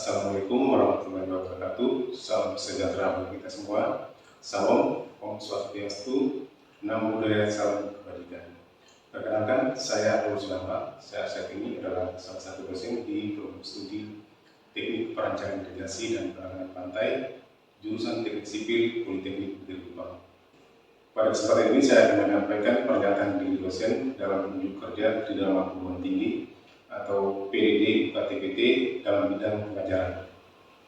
Assalamualaikum warahmatullahi wabarakatuh. Salam sejahtera bagi kita semua. Salam, Om Swastiastu, Namo Buddhaya, salam kebajikan. Perkenalkan, saya Aulus Lama. Saya saat ini adalah salah satu dosen di program studi Teknik Perancangan Irigasi dan Penanganan Pantai, jurusan Teknik Sipil Politeknik Negeri Kupang. Pada kesempatan ini saya akan menyampaikan pernyataan diri dosen dalam unjuk kerja di dalam perguruan tinggi atau PDD UKTPT dalam bidang pengajaran.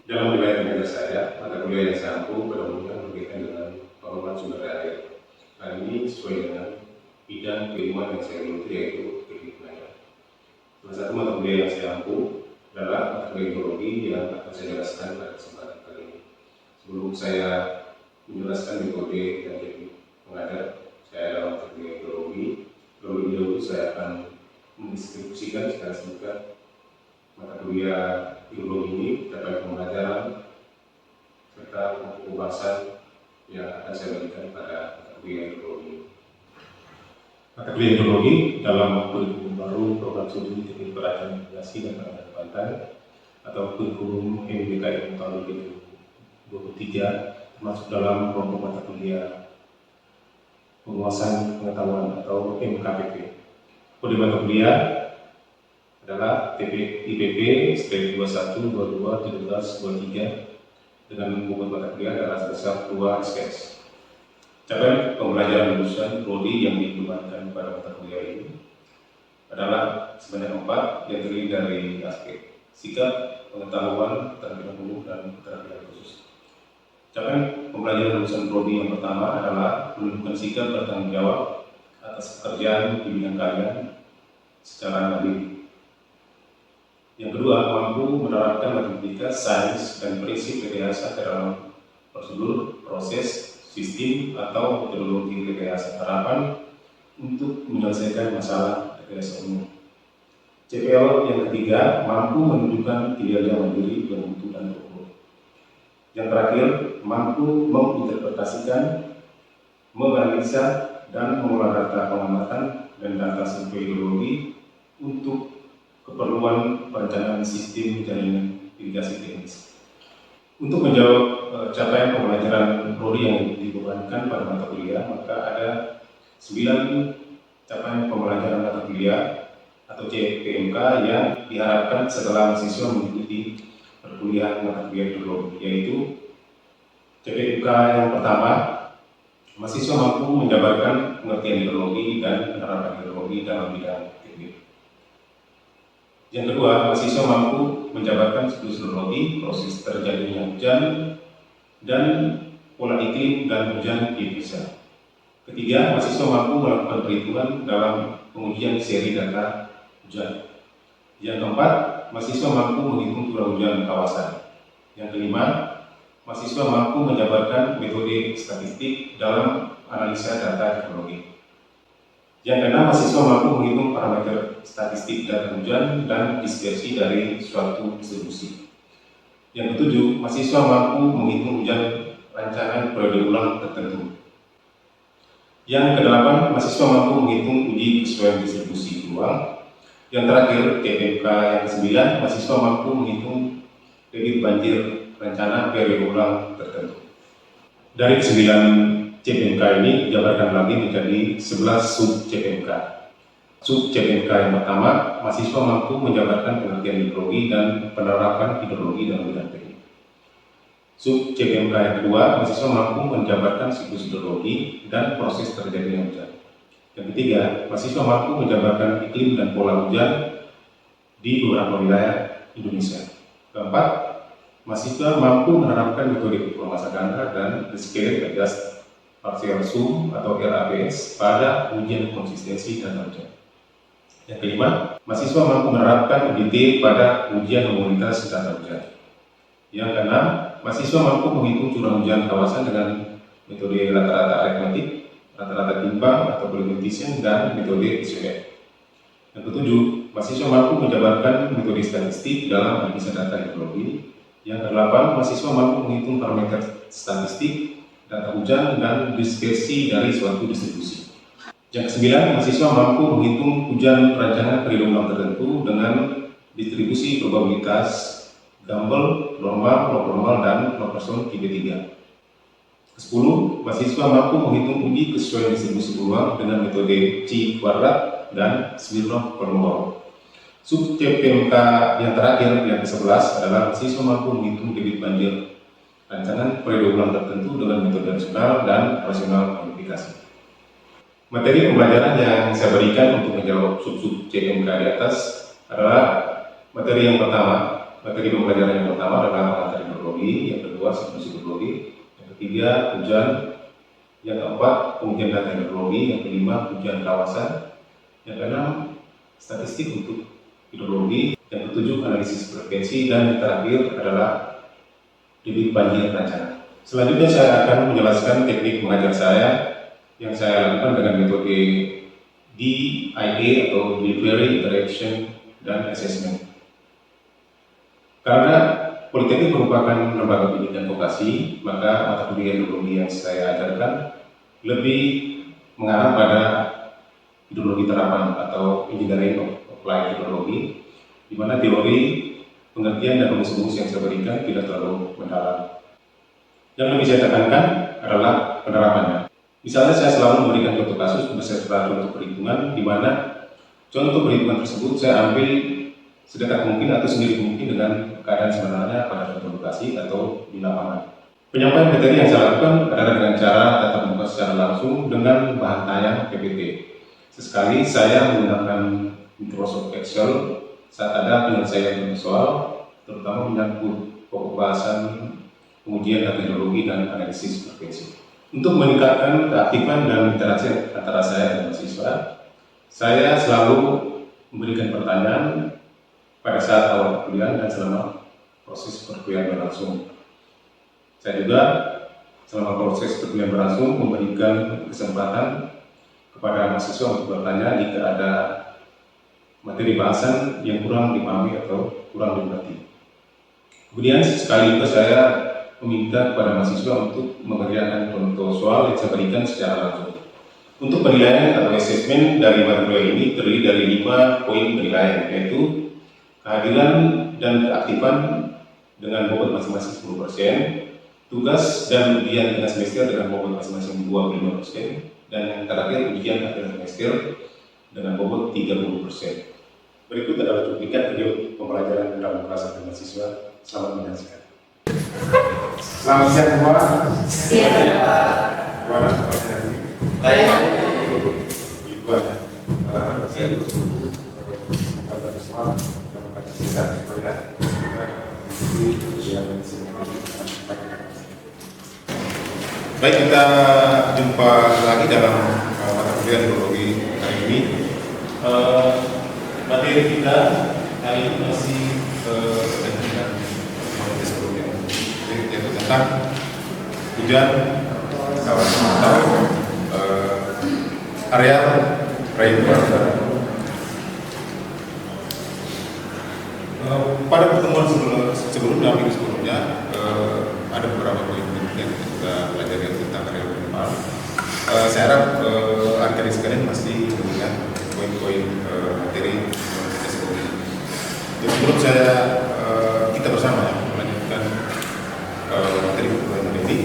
Dalam wilayah negara saya, mata kuliah yang saya ampu berhubungan berkaitan dengan pengelolaan sumber daya air. Hal ini sesuai dengan bidang keilmuan yang saya geluti, yaitu teknik pengajaran. Salah satu mata kuliah yang saya ampu adalah mata kuliah geologi yang akan saya jelaskan pada kesempatan kali ini. Sebelum saya menjelaskan metode dan teknik pengajar saya dalam mata kuliah geologi, lebih dahulu saya akan mendistribusikan secara singkat mata kuliah geologi ini, capaian pembelajaran, serta pembahasan yang akan saya berikan pada mata kuliah geologi. Mata kuliah geologi dalam kurikulum baru program studi teknik perancangan irigasi dan penanganan pantai atau kurikulum MBKM tahun 2023 termasuk dalam kelompok mata kuliah penguasaan pengetahuan atau MKPP. Kode mata kuliah adalah IPP 21-22-17-23 dengan bobot mata kuliah adalah sebesar 2 SKS. Capaian pembelajaran lulusan prodi yang dibebankan pada mata kuliah ini adalah sebanyak 4 yang terdiri dari aspek sikap, pengetahuan, keterampilan umum, dan keterampilan khusus. Capaian pembelajaran lulusan prodi yang pertama adalah menunjukkan sikap bertanggung jawab atas pekerjaan di bidang kalian secara mandiri. Yang kedua, mampu menerapkan matematika, sains, dan prinsip rekayasa ke dalam prosedur, proses, sistem, atau metodologi rekayasa harapan untuk menyelesaikan masalah rekayasa umum. CPL yang ketiga, mampu menunjukkan kinerja mandiri yang utuh dan terukur. Yang terakhir, mampu menginterpretasikan, menganalisa, dan mengolah data pengamatan dan data survei geologi untuk keperluan perencanaan sistem jaringan irigasi teknis. Untuk menjawab capaian pembelajaran prodi yang dibebankan pada mata kuliah, maka ada 9 capaian pembelajaran mata kuliah atau CPMK yang diharapkan setelah mahasiswa mengikuti perkuliahan mata kuliah geologi, yaitu CPMK yang pertama, mahasiswa mampu menjabarkan pengertian hidrologi dan penerapan hidrologi dalam bidang teknik. Yang kedua, mahasiswa mampu menjabarkan siklus hidrologi, proses terjadinya hujan, dan pola iklim dan hujan di Indonesia. Ketiga, mahasiswa mampu melakukan perhitungan dalam pengujian seri data hujan. Yang keempat, mahasiswa mampu menghitung curah hujan kawasan. Yang kelima, mahasiswa mampu menjabarkan metode statistik dalam analisa data hidrologi. Yang keenam, mahasiswa mampu menghitung parameter statistik data hujan dan dispersi dari suatu distribusi. Yang ketujuh, mahasiswa mampu menghitung hujan rancangan periode ulang tertentu. Yang kedelapan, mahasiswa mampu menghitung uji kesesuaian distribusi peluang. Yang terakhir, CPMK yang ke-9, mahasiswa mampu menghitung debit banjir rencana periode ulang tertentu. Dari 9 CPMK ini dijabarkan lagi menjadi 11 sub CPMK. Sub CPMK yang pertama, mahasiswa mampu menjabarkan pengertian hidrologi dan penerapan hidrologi dalam bidang teknik. Sub CPMK yang kedua, mahasiswa mampu menjabarkan siklus hidrologi dan proses terjadinya hujan. Yang ketiga, mahasiswa mampu menjabarkan iklim dan pola hujan di beberapa wilayah Indonesia. Keempat, mahasiswa mampu menerapkan metode ukur massa ganda dan discrete adjust partial sum atau RAPS pada ujian konsistensi data hujan. Yang kelima, mahasiswa mampu menerapkan UDT pada ujian homogenitas data hujan. Yang keenam, mahasiswa mampu menghitung curah hujan kawasan dengan metode rata-rata aritmatik, rata-rata timbang atau coefficient, dan metode SWF. Yang ketujuh, mahasiswa mampu menjabarkan metode statistik dalam analisa data hidrologi. Yang kedelapan, mahasiswa mampu menghitung parameter statistik, data hujan, dan dispersi dari suatu distribusi. Yang kesembilan, mahasiswa mampu menghitung hujan rancangan periode ulang tertentu dengan distribusi probabilitas Gumbel, normal, non-normal, dan non-person tipe 3. 10. Mahasiswa mampu menghitung uji kesesuaian distribusi peluang dengan metode C kuadrat dan Smirnov Kolmogorov. Sub CPMK yang terakhir, yang ke-11, adalah mahasiswa mampu menghitung debit banjir rancangan periode ulang tertentu dengan metode rasional dan rasional modifikasi. Materi pembelajaran yang saya berikan untuk menjawab sub-sub CPMK di atas adalah materi yang pertama. Materi pembelajaran yang pertama adalah pengantar hidrologi, yang kedua siklus hidrologi, yang ketiga hujan, yang keempat pengujian data hidrologi, yang kelima hujan kawasan, yang keenam statistik untuk hidrologi, yang ketujuh analisis frekuensi, dan yang terakhir adalah debit banjir rancangan. Selanjutnya saya akan menjelaskan teknik mengajar saya yang saya lakukan dengan metode DIA atau Delivery, Interaction, dan Assessment. Karena Politeknik merupakan lembaga pendidikan vokasi, maka mata kuliah hidrologi yang saya ajarkan lebih mengarah pada hidrologi terapan atau engineering of applied hidrologi, di mana teori, pengertian, dan rumus-rumus yang saya berikan tidak terlalu mendalam. Yang lebih saya tekankan adalah penerapannya. Misalnya saya selalu memberikan contoh kasus beserta contoh perhitungan, di mana contoh perhitungan tersebut saya ambil sedekat mungkin atau semirip mungkin dengan keadaan sebenarnya pada suatu lokasi atau di lapangan. Penyampaian materi yang saya lakukan adalah dengan cara tatap muka secara langsung dengan bahan tayang PPT. Sesekali saya menggunakan Microsoft Excel saat ada penyelesaian soal, terutama menyangkut pokok bahasan pengujian data hidrologi dan analisis frekuensi. Untuk meningkatkan keaktifan dan interaksi antara saya dan mahasiswa, saya selalu memberikan pertanyaan pada saat awal kuliah dan selama proses perkuliahan berlangsung. Saya juga selama proses perkuliahan berlangsung memberikan kesempatan kepada mahasiswa untuk bertanya jika ada materi bahasan yang kurang dipahami atau kurang dimengerti. Kemudian sekali juga saya meminta kepada mahasiswa untuk mengerjakan contoh soal yang saya berikan secara langsung. Untuk penilaian atau asesmen dari mata kuliah ini terdiri dari 5 poin penilaian, yaitu kehadiran dan keaktifan dengan bobot masing-masing 10%, tugas dan ujian tengah semester dengan bobot masing-masing 25%, dan yang terakhir ujian akhir semester dengan bobot 30%. Berikut adalah cuplikan video pembelajaran dalam kelas mahasiswa. Selamat menyaksikan. Selamat siang semua. Siang, Pak. Gimana? Baik. Itu aja. Baik, kita jumpa lagi dalam mata kuliah hidrologi hari ini. Materi kita hari ini masih dengan yaitu tentang hujan kawasan atau area rainwater. Pada pertemuan sebelumnya, minggu sebelumnya, ada beberapa poin yang kita pelajari tentang area rainwater. Saya harap adik-adik sekalian masih mengingat poin-poin materi tersebut. Jadi sebelum kita bersama melanjutkan materi perkuliahan ini,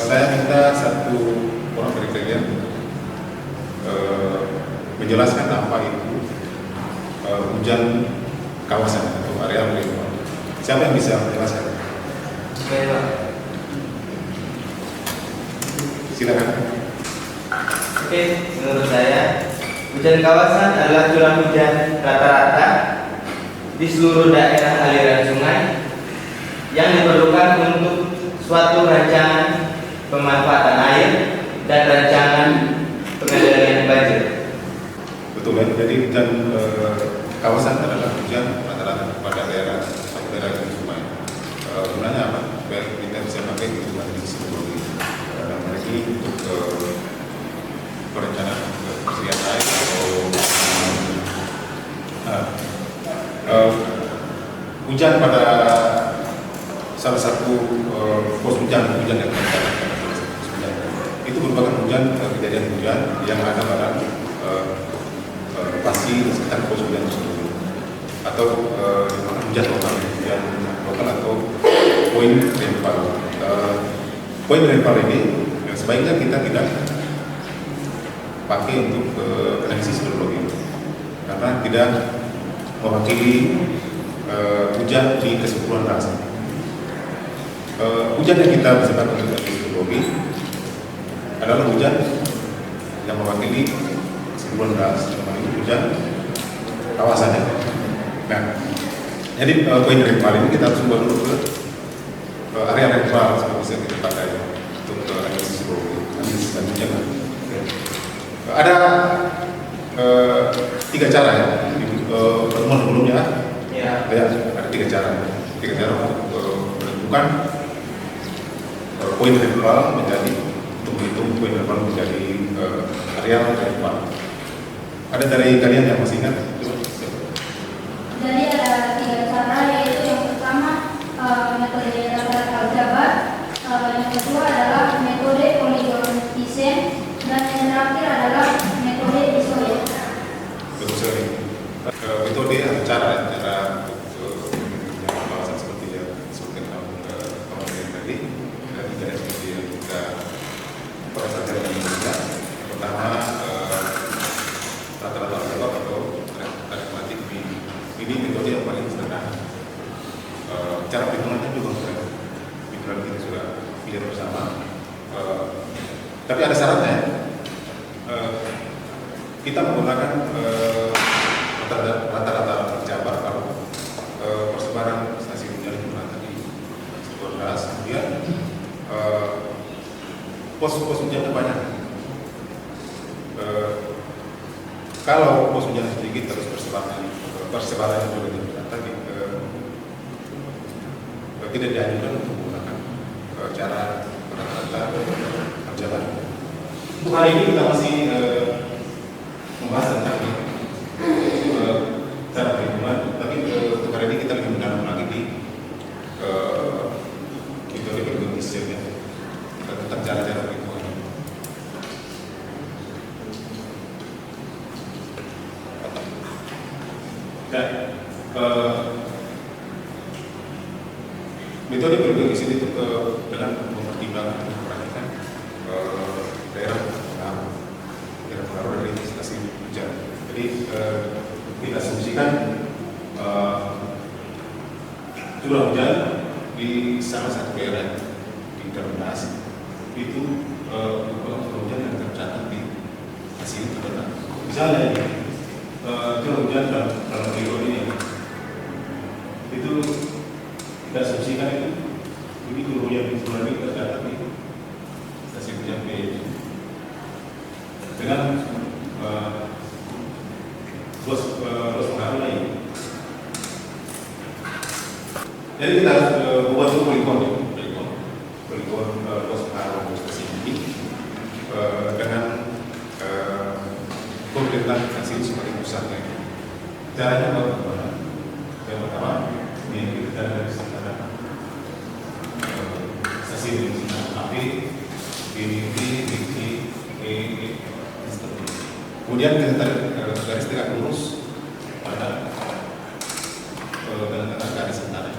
saya minta satu orang dari kalian menjelaskan apa itu hujan kawasan atau area rainwater. Siapa yang bisa menjelaskan? Baik, Pak. Silakan. Oke, menurut saya, hujan kawasan adalah curah hujan rata-rata di seluruh daerah aliran sungai yang diperlukan untuk suatu rancangan pemanfaatan air dan rancangan pengendalian banjir. Betul ya, jadi hujan kawasan adalah hujan rata-rata pada daerah atau daerah yang sungai. Gunanya apa? Supaya kita bisa pakai untuk analisis hidrologi. Dan ini untuk perencanaan persediaan air atau hujan pada salah satu pos hujan yang kita itu merupakan hujan kejadian hujan yang ada pada lokasi sekitar pos hujan tersebut atau hujan lokal atau point rainfall. Point rainfall ini sebaiknya kita tidak pakai untuk analisis hidrologi karena tidak mewakili hujan di keseluruhan ras. Hujan yang kita sebut untuk analisis hidrologi adalah hujan yang mewakili keseluruhan ras, namanya hujan kawasannya. Nah, jadi poin rainfall ini kita harus ubah dulu ke area rainfall seperti yang kita pakai untuk analisis hidrologi, analisis hujan. Ada 3 cara ya pertemuan sebelumnya. Ya, ada 3 cara untuk menentukan poin rainfall menjadi untuk menghitung poin rainfall menjadi area rainfall. Ada dari kalian yang masih ingat? Jadi ada 3 cara, yaitu yang pertama metode rata-rata aljabar, yang kedua adalah metode polygon descent, dan yang terakhir adalah metode Isoya. Metode cara yang kawasan seperti yang kemarin tadi, tidak seperti yang kita perasakan di Indonesia. Pertama rata-rata aljabar atau aritmatik ini metode yang paling sederhana. Cara perhitungannya juga mudah, kita sudah lihat bersama. Tapi ada syaratnya. Kita menggunakan rata-rata aljabar kalau persebaran stasiun hujan jumlah tadi 11, kemudian pos hujannya banyak. Kalau pos hujan sedikit terus persebarannya juga tidak tadi tidak dianjurkan untuk menggunakan cara rata-rata aljabar. Untuk hari ini kita masih membahas tentang cara perhitungan, tapi untuk hari ini kita lebih mendalam lagi di metode polygon descent ya, tentang cara-cara perhitungan. Dan metode polygon descent itu dengan mempertimbangkan memperhatikan daerah pengaruh dari stasiun hujan. Jadi kita asumsikan curah hujan di salah satu daerah di Darmas itu curah hujan yang tercatat di hasil terdapat. Misalnya curah hujan dalam polygon ini itu kita asumsikan itu ini curah hujan di seluruh ini tercatat di stasiun hujan B dengan luas pengaruh lain. Jadi kita harus buat polygon luas pengaruh stasiun ini dengan pemerintah stasiun sebagai pusatnya. Caranya bagaimana? Yang pertama, ini kita dari stasiun ini, tapi ini kemudian kita tarik garis tegak lurus pada garis antara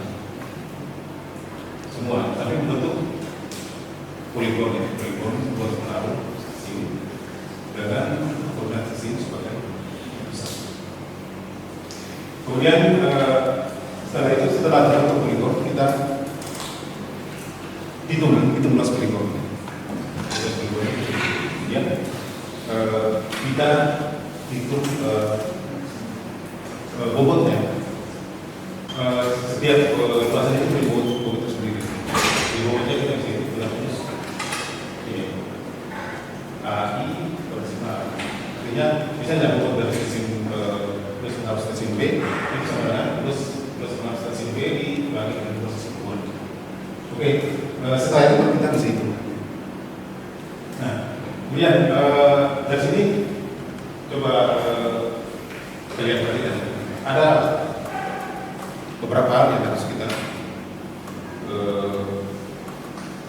semua, tapi bentuk polygon ya, polygon luas pengaruh stasiun dengan koordinat stasiun sebagai pusat. Kemudian setelah itu, setelah terbentuk polygon, kita hitung luas polygon. Kemudian kita hitung bobotnya. Setiap luasan itu punya bobot tersendiri. Di bobotnya kita bisa hitung terus. AI per sigma. Artinya misalnya bobot dari stasiun plus pengaruh stasiun B itu sama dengan plus pengaruh stasiun B dibagi dengan proses hubungan. Oke, setelah itu kita bisa hitung. Nah, kemudian dari sini coba lihat perhatikan. Ada beberapa hal yang harus kita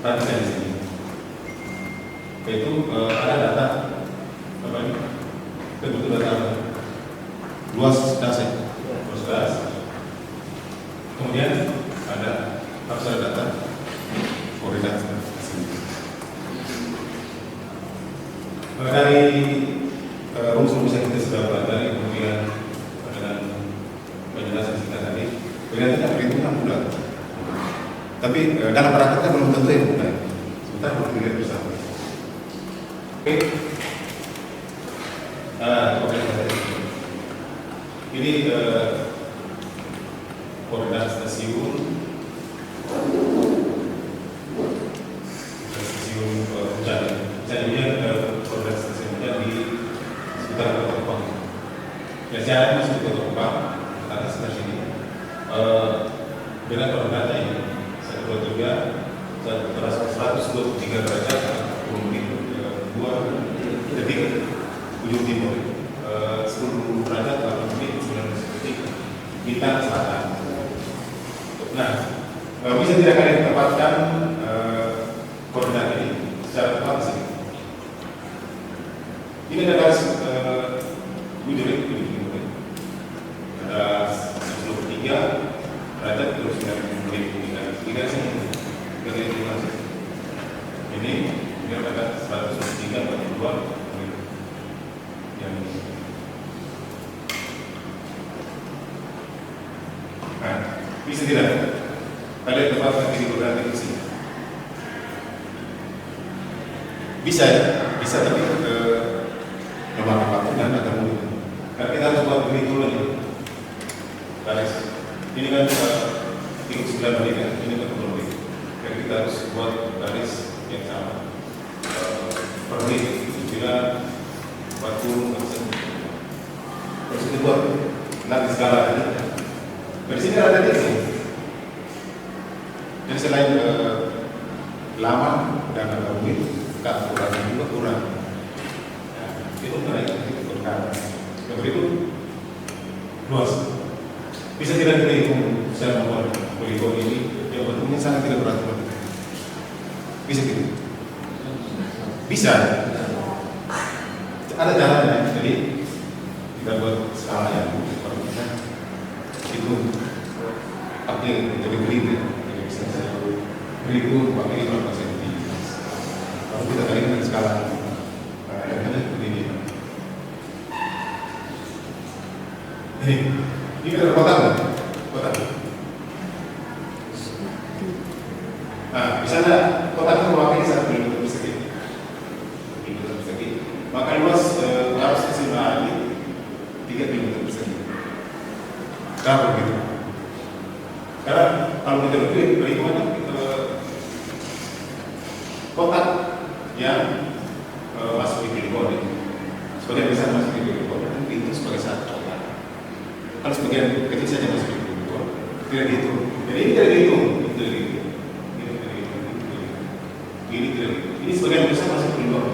perhatikan di sini. Yaitu ada data apa ini? Bentuk data luas das ya, luas das. Kemudian harus ada data koordinat dari rumus-rumus yang kita sudah pelajari, kemudian dengan penjelasan singkat tadi, kelihatannya perhitungan mudah. Tapi dalam prakteknya belum tentu yang mudah. Sebentar kita lihat bersama. Oke. Ini koordinat stasiun hujan. Misalnya koordinat stasiun hujan di sekitar Kota Kupang. Ya, saya masuk di Kota Kupang, ke atas sebelah sini. Dengan koordinatnya ini 123 derajat 2 detik ujung timur, 10 derajat 8 menit 19 detik bintang selatan. Nah, bisa tidak kalian tempatkan koordinat ini secara tepat sini. Ini ada garis ujung timur. Ada 10 derajat terus 9 menit. Ini garis ini. Ini dia ada 103,2 yang ini. Nah, bisa tidak? Kalian tempatkan diri koordinat di sini. Bisa ya? Bisa, tapi memakan waktu dan agak mudah. Karena kita harus buat begini dulu nih. Garis. Ini kan 39 menit ya, ini kan 40 menit. Jadi kita harus buat garis yang sama per menit. Bila 40% terus itu buat nanti skala ini. Dari sini ada titik. Jadi selain lama dan agak rumit, kita kurangin juga kurang. Nah, itu naik itu berkala. Yang berikut luas. Bisa tidak kita hitung secara nomor poligon ini yang bentuknya sangat tidak beraturan. Bisa tidak? Bisa. Ada jalannya. Jadi kita buat skala yang seperti itu pakai jadi grid ya. Jadi bisa grid itu pakai 5% di. Kalau kita kali dengan skala yang ada seperti ini. Ini ada kotak. Nah, bisa ada kotak itu memakai 1 km persegi. Maka luas harus SMA ini 3 km persegi. Kenapa begitu? Karena kalau kita lebih perhitungannya kotak yang masuk di poligon ini, sebagian besar masuk di poligon itu sebagai satu kotak. Kalau sebagian kecil saja masuk di poligon, tidak dihitung. Jadi ini tidak dihitung, ini tidak dihitung. Ini tidak dihitung. Ini sebagian besar masuk di poligon.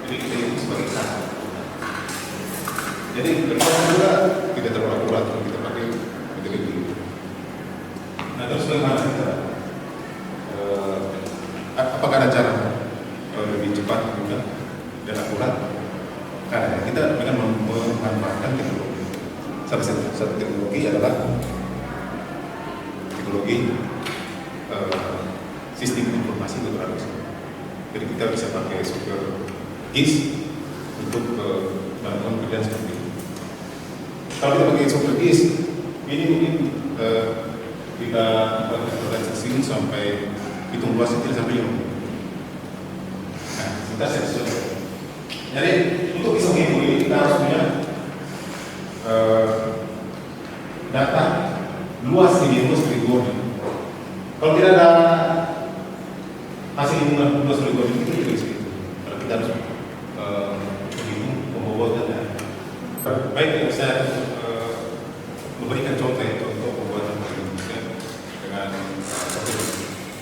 Jadi kita hitung sebagai satu. Jadi berapa juga tidak terlalu akurat kalau kita pakai metode ini. Nah, terus bagaimana kita? Apakah ada cara lebih cepat, mudah, dan akurat? Nah, kita dengan memanfaatkan teknologi. Salah satu teknologi adalah teknologi sistem informasi bertransisi. Jadi kita bisa pakai software GIS untuk melakukan kerjaan seperti ini. Kalau kita pakai software GIS, ini mungkin kita transaksi ini sampai hitung luas itu sampai 5 menit. Nah, kita set. Jadi untuk bisa menghitung ini kita harus punya data luas ini, luas poligon. Kalau tidak ada hasil hitungan luas poligon ini, kita tidak bisa hitung. Kalau kita harus menghitung pembobotannya. Baik, saya memberikan contoh pembuatan poligon dengan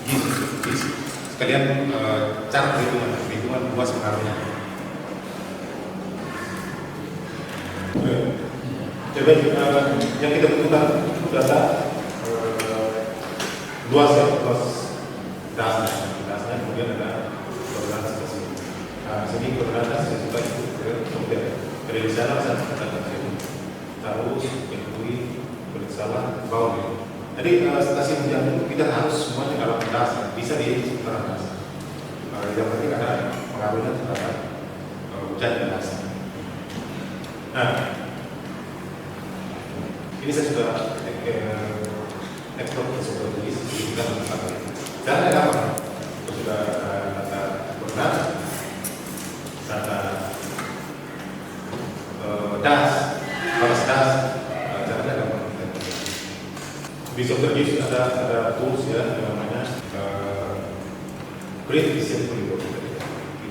GIS. Sekalian cara perhitungan luas pengaruhnya. Jadi yang kita butuhkan itu data luas dasarnya, kemudian ada koordinat stasiun. Nah, sini koordinat stasiun juga itu kemudian dari sana saya data itu terus mengikuti bersalah bawah. Jadi stasiun hujan itu kita harus semuanya dalam dasar, bisa di seputaran dasar. Yang penting ada pengaruhnya terhadap hujan dan dasar. Nah, ini saya sudah ekspor ke sebuah tulis, jadi kita harus pakai. Caranya apa? Itu sudah data koordinat, data das, balas das, caranya apa? Di software GIS ada tools ya yang namanya Grid Vision Polygon.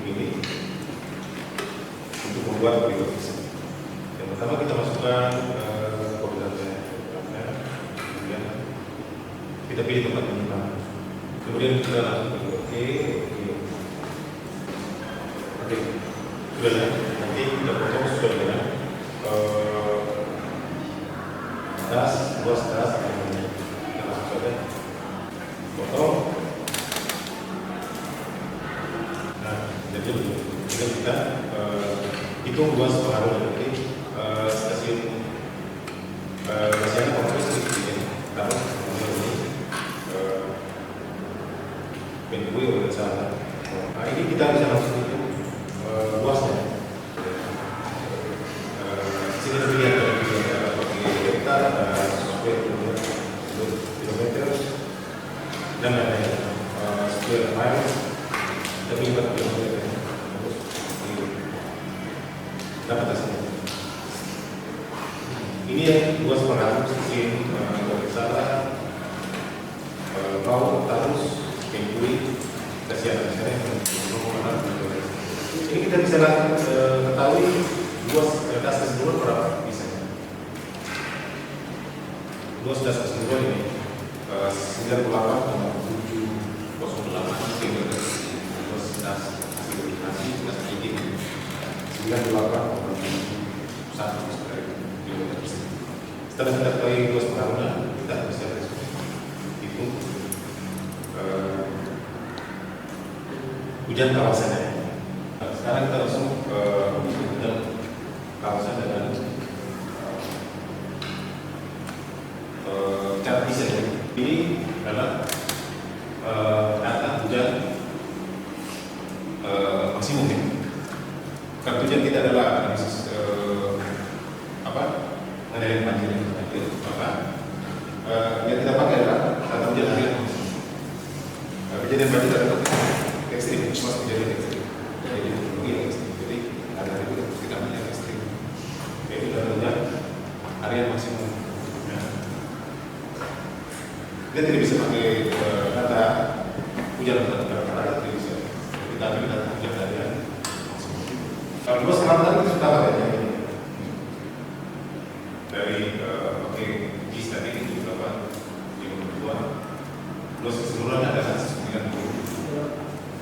Ini untuk membuat polygon vision. Yang pertama kita masukkan koordinatnya, kemudian kita pilih tempat yang mana. Kemudian kita langsung pilih oke. Sudah ya. Nanti kita potong sudah dengan das, luas das. Foto. Nah, jadi kita hitung luas pengaruh dari stasiun stasiun fokus di taruh ini pintu yang sana. Nah, ini kita bisa langsung hitung luasnya. Sini terlihat dari hektar, square kilometer. Dan ada square miles lebih 4 km dapat hasilnya. Ini yang luas pengaruh stasiun salah bau tarus pengkui stasiun. Ini kita bisa ketahui luas das keseluruhan berapa bisa. Luas das keseluruhan ini 98,708 km. Terus das hasil sudah sedikit 98,1 km. Setelah kita ketahui luas pengaruhnya, kita bisa hitung hujan kawasannya. Sekarang kita langsung hujan kawasan dengan cara desain. Ini adalah data hujan maksimum. Karena hujan kita adalah analisis mengenai banjir. Maka yang kita pakai adalah data hujan harian. Kejadian banjir adalah ekstrim, cuma kejadian ekstrim. Jadi teknologi yang ekstrim. Jadi ada itu kita namanya ekstrim. Yaitu data hujan harian maksimum. Kita tidak bisa pakai data hujan rata-rata, tidak bisa. Kita ambil data hujan harian. Kalau luas pengamatan kita sudah dapat ya dari pakai GIS tadi itu dapat 52. Luas keseluruhannya adalah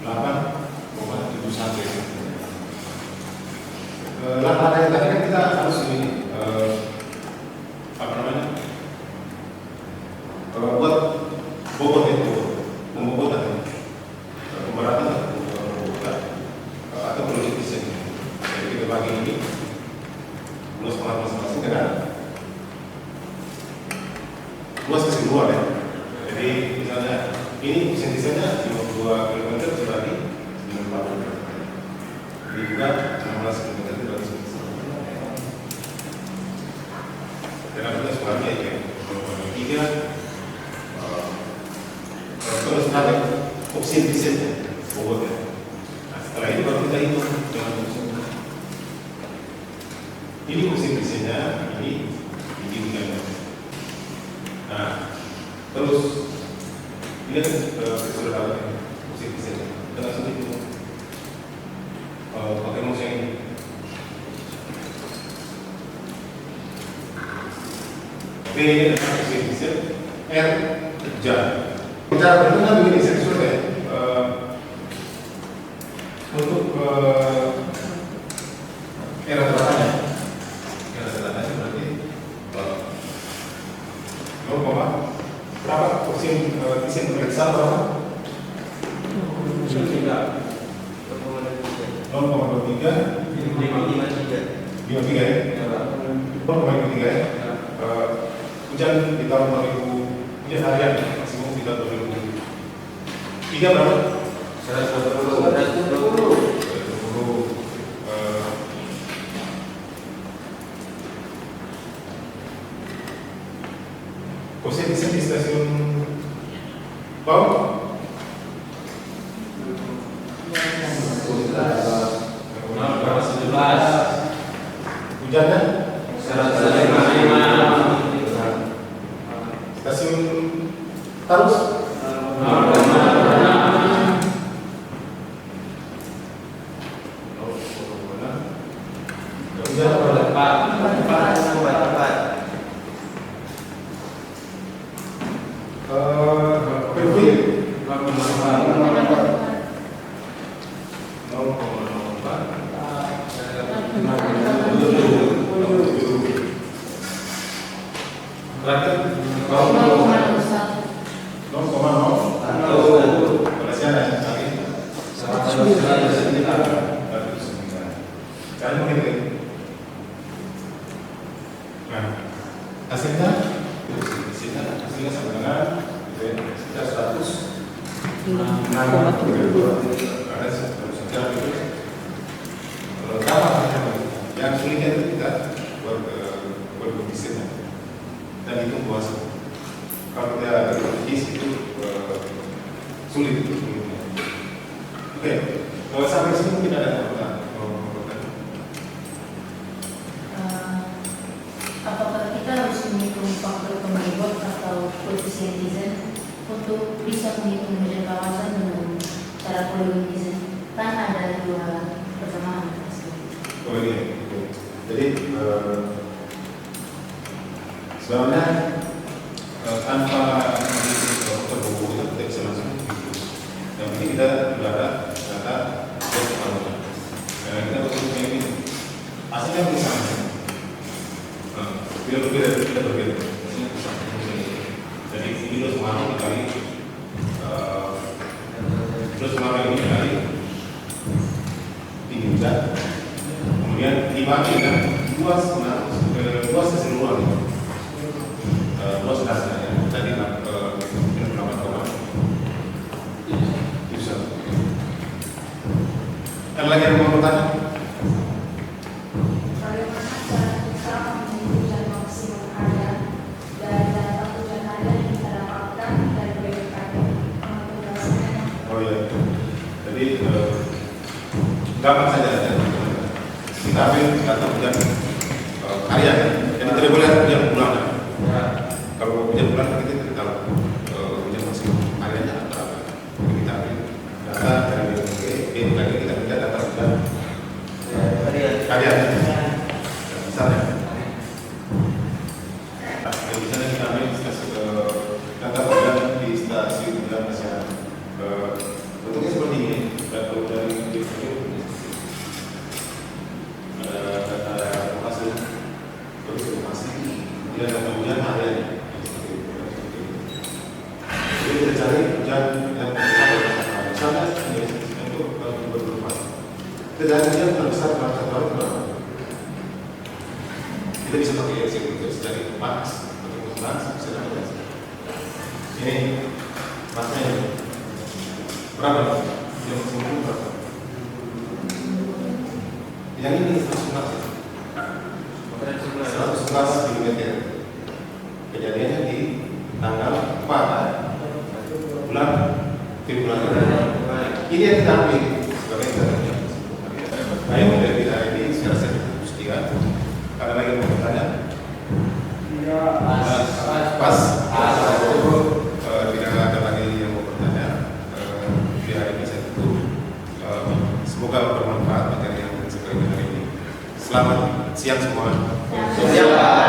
98,71. Langkah yang tadi kan kita harus ini buat bobot itu, membobot pemberatan atau proyek desain. Jadi kita bagi ini luas pengaruh masing-masing dengan luas keseluruhan ya. Jadi misalnya ini desainnya 52 km dibagi 90 km. Ini juga 16 km dibagi 9. Dengan kita semuanya ya, 3 terus ada opsi desainnya, bobotnya. Nah, setelah itu baru kita hitung dengan opsi. Ini opsi desainnya, ini dengan. Nah, terus ini sudah tahu opsi desainnya. Kita langsung hitung pakai rumus yang ini. B ini adalah opsi desain, R jam. Cara perhitungan begini, saya sudah untuk era teranya berarti 0, berapa porsi desain pemeriksaan berapa? 0,23 53 ya? 0,53 ya? Hujan di tahun 2017 Hujan harian maksimum 30.000. 3 berapa? 120. Posisi di stasiun bawah. Hujannya? Stasiun Tarus? Hasilnya sama dengan sekitar 106,7. Ada secara itu kalau sama yang sulitnya itu kita berkompetisinya dan itu puasa. Kalau kita berkompetisi itu sulit. Oke, kalau sampai sini mungkin ada pertanyaan. Apakah kita harus menghitung faktor pembuat atau koefisien desain untuk bisa menghitung hujan kawasan dengan cara polygon desain? Kan ada 2 persamaan. Oh iya, jadi sebenarnya tanpa menghitung buku itu tidak bisa langsung menghitung. Yang penting kita berada data kawasan. Kita betul ini hasilnya misalnya. Tidak berbeda. Jadi ini terus mana dikali ini dikali tinggi hujan, kemudian dibagi dengan luas keseluruhan, luas dasarnya. Tadi berapa koma? Bisa. Ada lagi yang mau bertanya? Gampang saja kita ambil data hujan harian, jadi tidak boleh hujan bulanan. Kalau hujan bulanan kita tidak tahu hujan maksimum hariannya berapa. Jadi kita ambil data dari BMKG, lagi kita minta data hujan harian. Misalnya, misalnya kita ambil data hujan di stasiun hujan nasional. Bentuknya seperti ini. Data hujan di dia data hujan harian. Jadi kita cari hujan yang misalnya itu berubah. Kita cari hujan terbesar dalam 1 tahun berapa? Kita bisa pakai kita cari max atau max bisa dapat. Ini maxnya berapa? Yang maksimum berapa? Yang ini 111 mm. Kejadiannya di tanggal 4 bulan Februari. Ini yang kita ambil sebagai data. Baik, dari kita ini secara statistik. Ada lagi yang mau bertanya? Pas. Tidak ada lagi yang mau bertanya. Di hari ini saya tutup. Semoga bermanfaat materi yang sekali hari ini. Selamat siang semua. Siang, Pak.